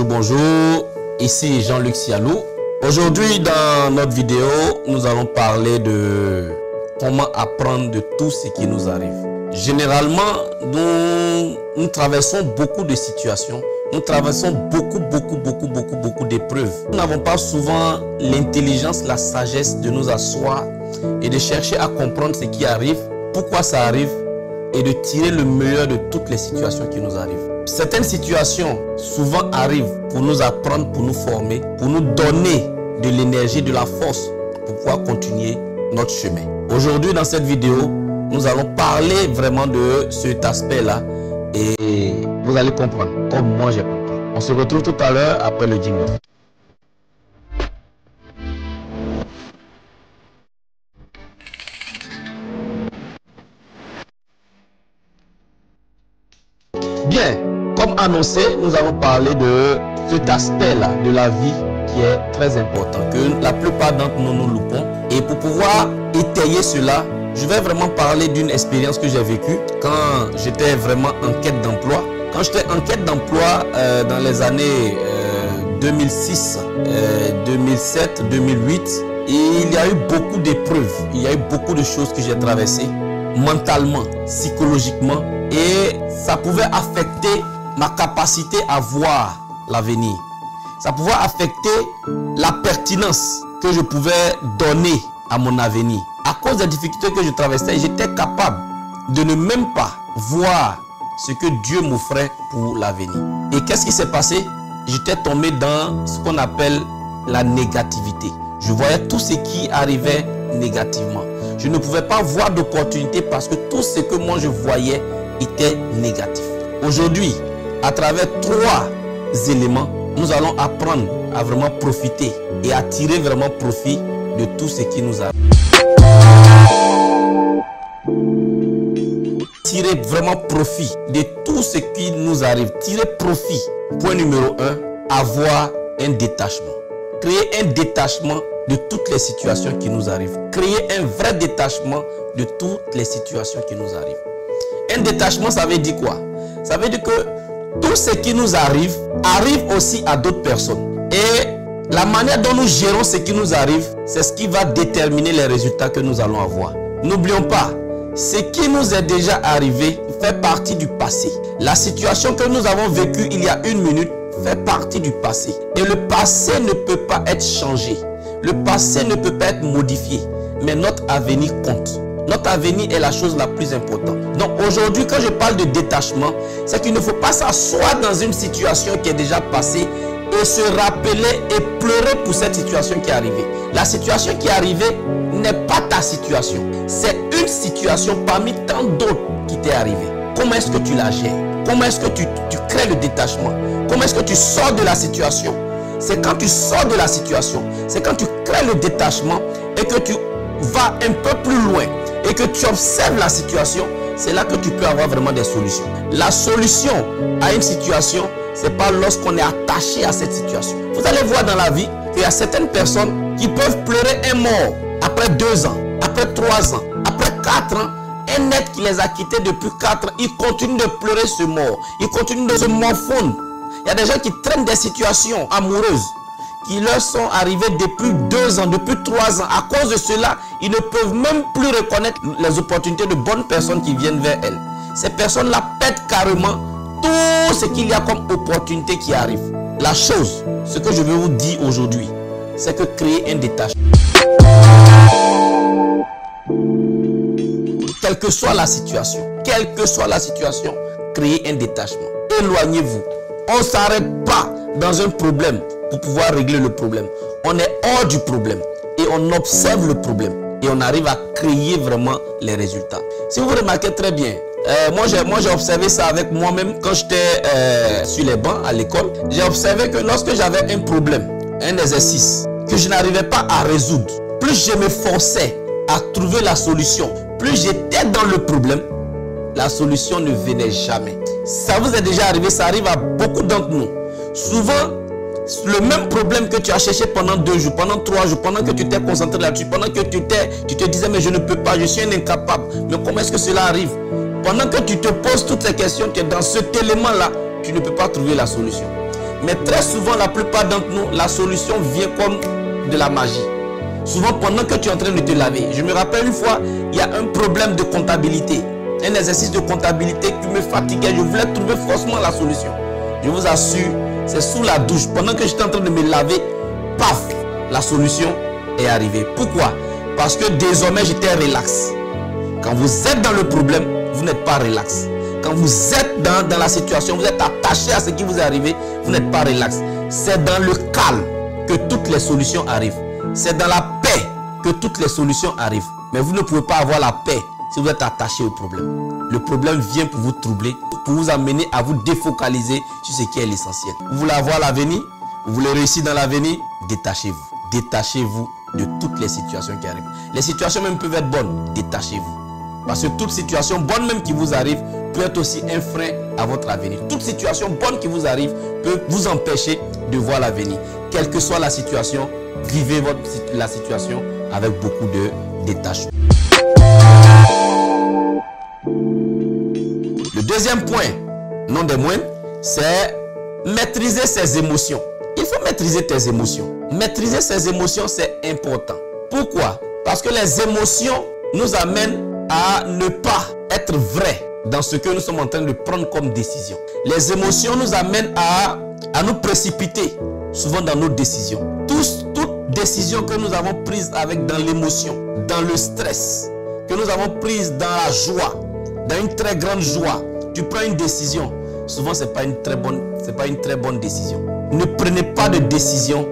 Bonjour. Ici Jean-Luc Sialou. Aujourd'hui, dans notre vidéo, nous allons parler de comment apprendre de tout ce qui nous arrive. Généralement, nous traversons beaucoup de situations. Nous traversons beaucoup d'épreuves. Nous n'avons pas souvent l'intelligence, la sagesse de nous asseoir et de chercher à comprendre ce qui arrive, pourquoi ça arrive et de tirer le meilleur de toutes les situations qui nous arrivent. Certaines situations souvent arrivent pour nous apprendre, pour nous former, pour nous donner de l'énergie, de la force pour pouvoir continuer notre chemin. Aujourd'hui, dans cette vidéo, nous allons parler vraiment de cet aspect-là et vous allez comprendre, comme moi j'ai compris. On se retrouve tout à l'heure après le jingle. Bien, comme annoncé, nous allons parler de cet aspect-là de la vie qui est très important, que la plupart d'entre nous loupons. Et pour pouvoir étayer cela, je vais vraiment parler d'une expérience que j'ai vécue quand j'étais vraiment en quête d'emploi. Quand j'étais en quête d'emploi dans les années 2006, 2007, 2008, il y a eu beaucoup d'épreuves, il y a eu beaucoup de choses que j'ai traversées mentalement, psychologiquement, et ça pouvait affecter ma capacité à voir l'avenir. Ça pouvait affecter la pertinence que je pouvais donner à mon avenir. À cause des difficultés que je traversais, j'étais capable de ne même pas voir ce que Dieu m'offrait pour l'avenir. Et qu'est-ce qui s'est passé? J'étais tombé dans ce qu'on appelle la négativité. Je voyais tout ce qui arrivait négativement. Je ne pouvais pas voir d'opportunité parce que tout ce que moi je voyais était négatif. Aujourd'hui, à travers 3 éléments, nous allons apprendre à vraiment profiter et à tirer vraiment profit de tout ce qui nous arrive. Tirer vraiment profit de tout ce qui nous arrive. Tirer profit. Point numéro 1, avoir un détachement. Créer un détachement de toutes les situations qui nous arrivent. Créer un vrai détachement de toutes les situations qui nous arrivent. Un détachement, ça veut dire quoi? Ça veut dire que tout ce qui nous arrive, arrive aussi à d'autres personnes. Et la manière dont nous gérons ce qui nous arrive, c'est ce qui va déterminer les résultats que nous allons avoir. N'oublions pas, ce qui nous est déjà arrivé fait partie du passé. La situation que nous avons vécue il y a 1 minute fait partie du passé. Et le passé ne peut pas être changé. Le passé ne peut pas être modifié. Mais notre avenir compte. Notre avenir est la chose la plus importante. Donc aujourd'hui, quand je parle de détachement, c'est qu'il ne faut pas s'asseoir dans une situation qui est déjà passée et se rappeler et pleurer pour cette situation qui est arrivée. La situation qui est arrivée n'est pas ta situation. C'est une situation parmi tant d'autres qui t'est arrivée. Comment est-ce que tu la gères? Comment est-ce que tu crées le détachement? Comment est-ce que tu sors de la situation? C'est quand tu sors de la situation, c'est quand tu crées le détachement et que tu vas un peu plus loin et que tu observes la situation, c'est là que tu peux avoir vraiment des solutions. La solution à une situation, c'est pas lorsqu'on est attaché à cette situation. Vous allez voir dans la vie qu'il y a certaines personnes qui peuvent pleurer un mort après 2 ans, après 3 ans, après 4 ans. Un être qui les a quittés depuis 4 ans, ils continuent de pleurer ce mort. Ils continuent de se morfondre. Il y a des gens qui traînent des situations amoureuses qui leur sont arrivées depuis 2 ans, depuis 3 ans. À cause de cela, ils ne peuvent même plus reconnaître les opportunités de bonnes personnes qui viennent vers elles. Ces personnes-là pètent carrément tout ce qu'il y a comme opportunité qui arrive. La chose, ce que je veux vous dire aujourd'hui, c'est que créer un détachement. Quelle que soit la situation, créez un détachement. Éloignez-vous. On ne s'arrête pas dans un problème pour pouvoir régler le problème. On est hors du problème et on observe le problème et on arrive à créer vraiment les résultats. Si vous remarquez très bien, moi j'ai observé ça avec moi-même quand j'étais sur les bancs à l'école. J'ai observé que lorsque j'avais un problème, un exercice que je n'arrivais pas à résoudre, plus je me forçais à trouver la solution, plus j'étais dans le problème, la solution ne venait jamais. Ça vous est déjà arrivé, ça arrive à beaucoup d'entre nous. Souvent, le même problème que tu as cherché pendant 2 jours, pendant 3 jours, pendant que tu t'es concentré là-dessus, pendant que tu te disais mais je ne peux pas, je suis un incapable. Mais comment est-ce que cela arrive? Pendant que tu te poses toutes ces questions, tu es dans cet élément-là, tu ne peux pas trouver la solution. Mais très souvent, la plupart d'entre nous, la solution vient comme de la magie. Souvent, pendant que tu es en train de te laver, je me rappelle une fois, il y a un problème de comptabilité. Un exercice de comptabilité qui me fatiguait. Je voulais trouver forcément la solution. Je vous assure, c'est sous la douche. Pendant que j'étais en train de me laver, paf, la solution est arrivée. Pourquoi? Parce que désormais, j'étais relax. Quand vous êtes dans le problème, vous n'êtes pas relax. Quand vous êtes dans la situation, vous êtes attaché à ce qui vous est arrivé, vous n'êtes pas relax. C'est dans le calme que toutes les solutions arrivent. C'est dans la paix que toutes les solutions arrivent. Mais vous ne pouvez pas avoir la paix si vous êtes attaché au problème. Le problème vient pour vous troubler, pour vous amener à vous défocaliser sur ce qui est l'essentiel. Vous voulez avoir l'avenir, vous voulez réussir dans l'avenir, détachez-vous. Détachez-vous de toutes les situations qui arrivent. Les situations même peuvent être bonnes, détachez-vous. Parce que toute situation bonne même qui vous arrive peut être aussi un frein à votre avenir. Toute situation bonne qui vous arrive peut vous empêcher de voir l'avenir. Quelle que soit la situation, vivez la situation avec beaucoup de détachement. Le deuxième point, non des moindres, c'est maîtriser ses émotions. Il faut maîtriser tes émotions. Maîtriser ses émotions, c'est important. Pourquoi? Parce que les émotions nous amènent à ne pas être vrais dans ce que nous sommes en train de prendre comme décision. Les émotions nous amènent à nous précipiter souvent dans nos décisions. Toute décision que nous avons prise dans l'émotion, dans le stress, que nous avons prise dans la joie, dans une très grande joie, tu prends une décision, souvent ce n'est pas une très bonne décision. Ne prenez pas de décision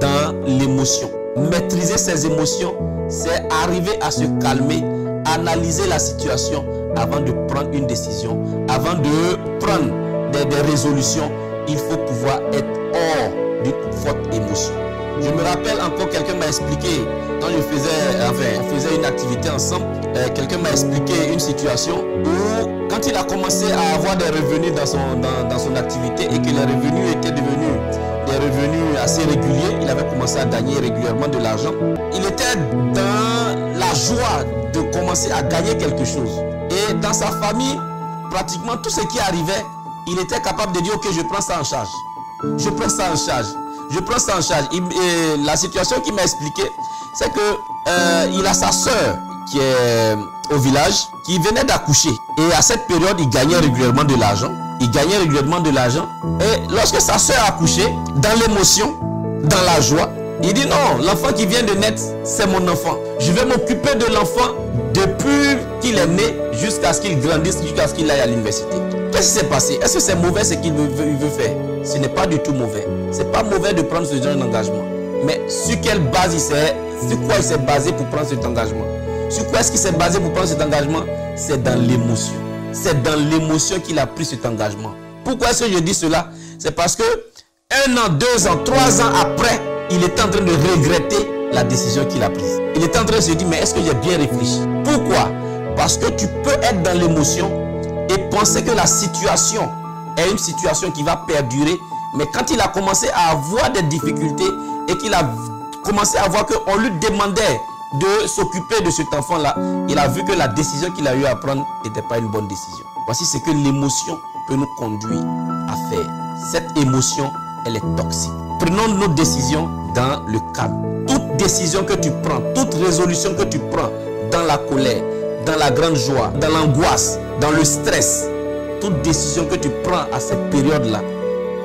dans l'émotion. Maîtriser ses émotions, c'est arriver à se calmer, analyser la situation avant de prendre une décision, avant de prendre des résolutions. Il faut pouvoir être hors d'une forte émotion. Je me rappelle encore, quelqu'un m'a expliqué, quand on faisait une activité ensemble, quelqu'un m'a expliqué une situation où quand il a commencé à avoir des revenus dans son activité et que les revenus étaient devenus des revenus assez réguliers, il avait commencé à gagner régulièrement de l'argent. Il était dans la joie de commencer à gagner quelque chose. Et dans sa famille, pratiquement tout ce qui arrivait, il était capable de dire ok, je prends ça en charge. Je prends ça en charge. Je prends ça en charge. La situation qu'il m'a expliqué, c'est que il a sa soeur qui est au village, qui venait d'accoucher. Et à cette période, il gagnait régulièrement de l'argent. Il gagnait régulièrement de l'argent. Et lorsque sa soeur a accouché, dans l'émotion, dans la joie, il dit non, l'enfant qui vient de naître, c'est mon enfant. Je vais m'occuper de l'enfant depuis qu'il est né jusqu'à ce qu'il grandisse, jusqu'à ce qu'il aille à l'université. Qu'est-ce qui s'est passé? Est-ce que c'est mauvais ce qu'il veut faire? Ce n'est pas du tout mauvais. Ce n'est pas mauvais de prendre ce genre d'engagement. Mais sur quelle base sur quoi il s'est basé pour prendre cet engagement? Sur quoi est-ce qu'il s'est basé pour prendre cet engagement? C'est dans l'émotion. C'est dans l'émotion qu'il a pris cet engagement. Pourquoi est-ce que je dis cela? C'est parce que 1 an, 2 ans, 3 ans après, il est en train de regretter la décision qu'il a prise. Il est en train de se dire, mais est-ce que j'ai bien réfléchi? Pourquoi? Parce que tu peux être dans l'émotion et penser que la situation est une situation qui va perdurer. Mais quand il a commencé à avoir des difficultés et qu'il a commencé à voir qu'on lui demandait de s'occuper de cet enfant-là, il a vu que la décision qu'il a eu à prendre n'était pas une bonne décision. Voici ce que l'émotion peut nous conduire à faire. Cette émotion, elle est toxique. Prenons nos décisions dans le calme. Toute décision que tu prends, toute résolution que tu prends dans la colère, dans la grande joie, dans l'angoisse, dans le stress, toute décision que tu prends à cette période-là,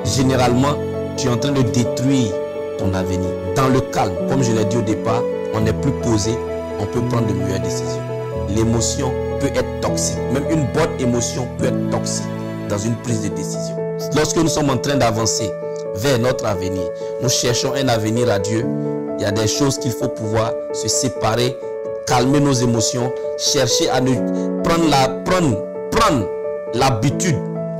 généralement, tu es en train de détruire ton avenir. Dans le calme, comme je l'ai dit au départ, on est plus posé, on peut prendre de meilleures décisions. L'émotion peut être toxique. Même une bonne émotion peut être toxique dans une prise de décision. Lorsque nous sommes en train d'avancer vers notre avenir, nous cherchons un avenir à Dieu, il y a des choses qu'il faut pouvoir se séparer, calmer nos émotions, chercher à ne prendre l'habitude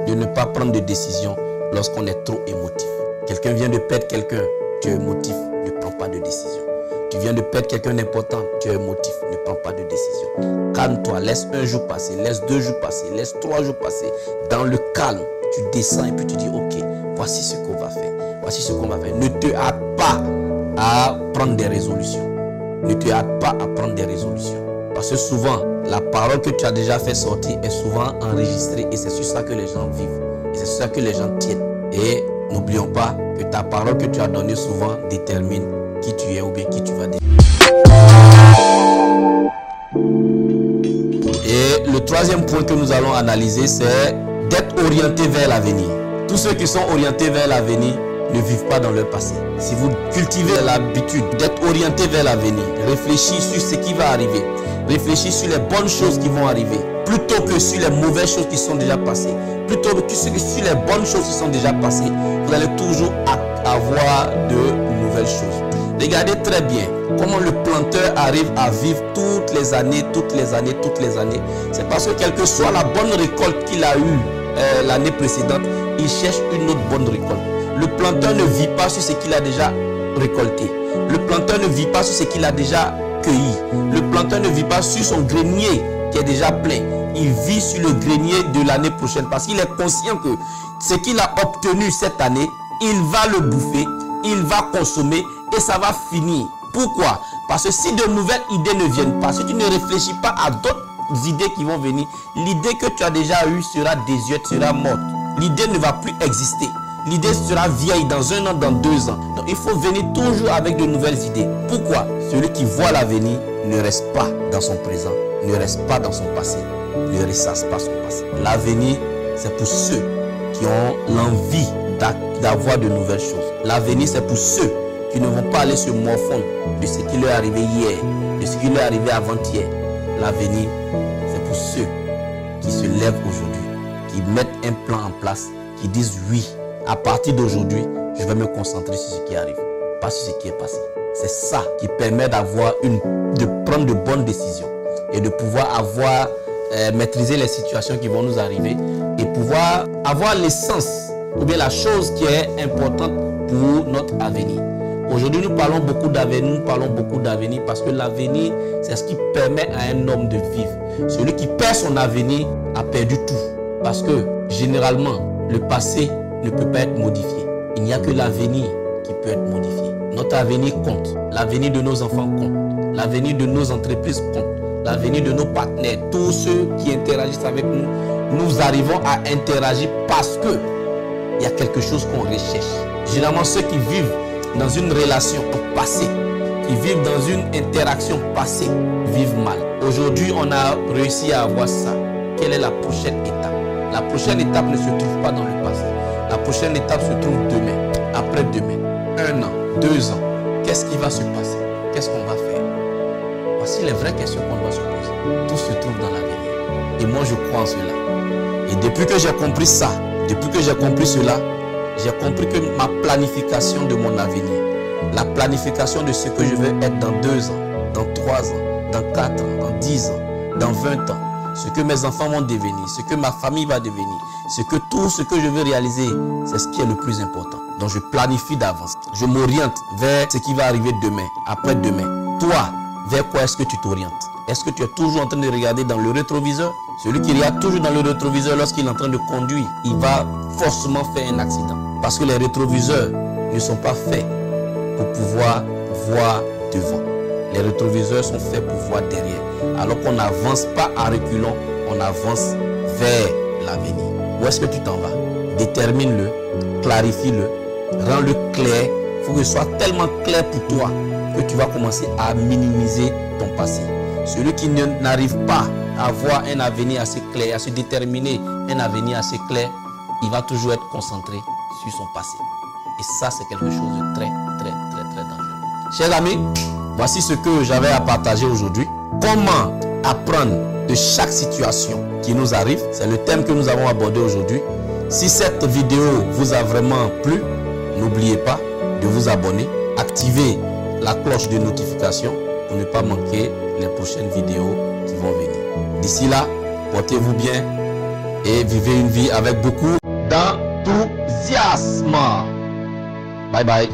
de ne pas prendre de décision lorsqu'on est trop émotif. Quelqu'un vient de perdre quelqu'un, tu es émotif, ne prends pas de décision. Tu viens de perdre quelqu'un d'important, tu es émotif, ne prends pas de décision. Calme-toi, laisse 1 jour passer, laisse 2 jours passer, laisse 3 jours passer. Dans le calme, tu descends et puis tu dis ok, voici ce qu'on va faire. Voici ce qu'on va faire. Ne te hâte pas à prendre des résolutions. Ne te hâte pas à prendre des résolutions. Parce que souvent, la parole que tu as déjà fait sortir est souvent enregistrée et c'est sur ça que les gens vivent. Et c'est ça que les gens tiennent. Et n'oublions pas que ta parole que tu as donnée souvent détermine qui tu es ou bien qui tu vas devenir. Et le troisième point que nous allons analyser, c'est d'être orienté vers l'avenir. Tous ceux qui sont orientés vers l'avenir ne vivent pas dans leur passé. Si vous cultivez l'habitude d'être orienté vers l'avenir, réfléchis sur ce qui va arriver, réfléchis sur les bonnes choses qui vont arriver, plutôt que sur les mauvaises choses qui sont déjà passées, plutôt que sur les bonnes choses qui sont déjà passées, vous allez toujours avoir de nouvelles choses. Regardez très bien comment le planteur arrive à vivre toutes les années. C'est parce que quelle que soit la bonne récolte qu'il a eue l'année précédente, il cherche une autre bonne récolte. Le planteur ne vit pas sur ce qu'il a déjà récolté. Le planteur ne vit pas sur ce qu'il a déjà cueilli. Le planteur ne vit pas sur son grenier qui est déjà plein. Il vit sur le grenier de l'année prochaine parce qu'il est conscient que ce qu'il a obtenu cette année, il va le bouffer, il va consommer et ça va finir. Pourquoi? Parce que si de nouvelles idées ne viennent pas, si tu ne réfléchis pas à d'autres idées qui vont venir, l'idée que tu as déjà eue sera désuète, sera morte. L'idée ne va plus exister. L'idée sera vieille dans 1 an, dans 2 ans. Donc il faut venir toujours avec de nouvelles idées. Pourquoi? Celui qui voit l'avenir ne reste pas dans son présent, ne reste pas dans son passé, ne ressasse pas son passé. L'avenir, c'est pour ceux qui ont l'envie d'avoir de nouvelles choses. L'avenir, c'est pour ceux qui ne vont pas aller se morfondre de ce qui leur est arrivé hier, de ce qui leur est arrivé avant-hier. L'avenir, c'est pour ceux qui se lèvent aujourd'hui, qui mettent un plan en place, qui disent oui, à partir d'aujourd'hui, je vais me concentrer sur ce qui arrive, pas sur ce qui est passé. C'est ça qui permet de prendre de bonnes décisions et de pouvoir maîtriser les situations qui vont nous arriver et pouvoir avoir l'essence ou bien la chose qui est importante pour notre avenir. Aujourd'hui, nous parlons beaucoup d'avenir, parce que l'avenir, c'est ce qui permet à un homme de vivre. Celui qui perd son avenir a perdu tout. Parce que, généralement, le passé ne peut pas être modifié. Il n'y a que l'avenir qui peut être modifié. Notre avenir compte. L'avenir de nos enfants compte. L'avenir de nos entreprises compte. L'avenir de nos partenaires. Tous ceux qui interagissent avec nous, nous arrivons à interagir parce que il y a quelque chose qu'on recherche. Généralement, ceux qui vivent dans une relation passée, qui vivent dans une interaction passée, vivent mal. Aujourd'hui, on a réussi à avoir ça. Quelle est la prochaine étape? La prochaine étape ne se trouve pas dans le passé. La prochaine étape se trouve demain, après-demain, 1 an, 2 ans. Qu'est-ce qui va se passer? Qu'est-ce qu'on va faire? Voici les vraies questions qu'on doit se poser. Tout se trouve dans l'avenir. Et moi, je crois en cela. Et depuis que j'ai compris ça, depuis que j'ai compris cela, j'ai compris que ma planification de mon avenir, la planification de ce que je veux être dans 2 ans, dans 3 ans, dans 4 ans, dans 10 ans, dans 20 ans, ce que mes enfants vont devenir, ce que ma famille va devenir, tout ce que je veux réaliser, c'est ce qui est le plus important. Donc je planifie d'avance. Je m'oriente vers ce qui va arriver demain, après-demain. Toi, vers quoi est-ce que tu t'orientes? Est-ce que tu es toujours en train de regarder dans le rétroviseur? Celui qui regarde toujours dans le rétroviseur lorsqu'il est en train de conduire, il va forcément faire un accident. Parce que les rétroviseurs ne sont pas faits pour pouvoir voir devant. Les rétroviseurs sont faits pour voir derrière. Alors qu'on n'avance pas à reculons, on avance vers l'avenir. Où est-ce que tu t'en vas? Détermine-le, clarifie-le, rends-le clair. Il faut que ce soit tellement clair pour toi que tu vas commencer à minimiser ton passé. Celui qui n'arrive pas à avoir un avenir assez clair, à se déterminer un avenir assez clair, il va toujours être concentré sur son passé. Et ça, c'est quelque chose de très dangereux. Chers amis, voici ce que j'avais à partager aujourd'hui. Comment apprendre de chaque situation qui nous arrive. C'est le thème que nous avons abordé aujourd'hui. Si cette vidéo vous a vraiment plu, n'oubliez pas de vous abonner, activer la cloche de notification pour ne pas manquer les prochaines vidéos qui vont venir. D'ici là, portez-vous bien et vivez une vie avec beaucoup d'enthousiasme. Bye bye.